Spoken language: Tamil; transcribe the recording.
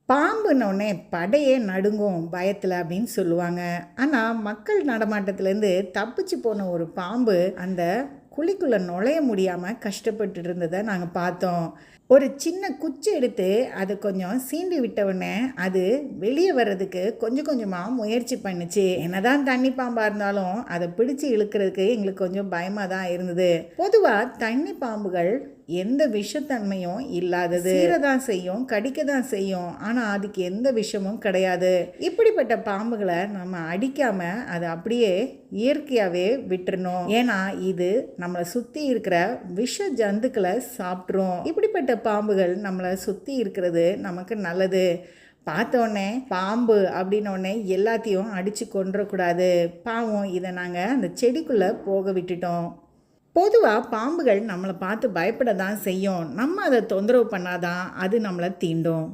பாம்புன்னொடனே படையே நடுங்கும் பயத்தில் அப்படின்னு சொல்லுவாங்க. ஆனால் மக்கள் நடமாட்டத்திலேருந்து தப்பிச்சு போன ஒரு பாம்பு அந்த குழிக்குள்ளே நுழைய முடியாமல் கஷ்டப்பட்டு இருந்ததை நாங்கள் பார்த்தோம். ஒரு சின்ன குச்சி எடுத்து அதை கொஞ்சம் சீண்டி விட்டவுடனே அது வெளியே வர்றதுக்கு கொஞ்சம் கொஞ்சமாக முயற்சி பண்ணுச்சு. என்னதான் தண்ணி பாம்பாக இருந்தாலும் அதை பிடிச்சு இழுக்கிறதுக்கு எங்களுக்கு கொஞ்சம் பயமாக தான் இருந்தது. பொதுவாக தண்ணி பாம்புகள் எந்த விஷத்தன்மையும் இல்லாதது. சீரதான் செய்யும், கடிக்க தான் செய்யும், ஆனால் அதுக்கு எந்த விஷமும் கிடையாது. இப்படிப்பட்ட பாம்புகளை நம்ம அடிக்காம அதை அப்படியே இயற்கையாகவே விட்டுறணும். ஏன்னா இது நம்மளை சுற்றி இருக்கிற விஷ ஜந்துக்களை சாப்பிட்ரும். இப்படிப்பட்ட பாம்புகள் நம்மளை சுற்றி இருக்கிறது நமக்கு நல்லது. பார்த்தோன்னே பாம்பு அப்படின்னோடனே எல்லாத்தையும் அடித்து கொன்றக்கூடாது. பாவம், இதை நாங்கள் அந்த செடிக்குள்ளே போக விட்டுட்டோம். பொதுவாக பாம்புகள் நம்மளை பார்த்து பயப்பட தான் செய்யும். நம்ம அதை தொந்தரவு பண்ணாதான் அது நம்மளை தீண்டும்.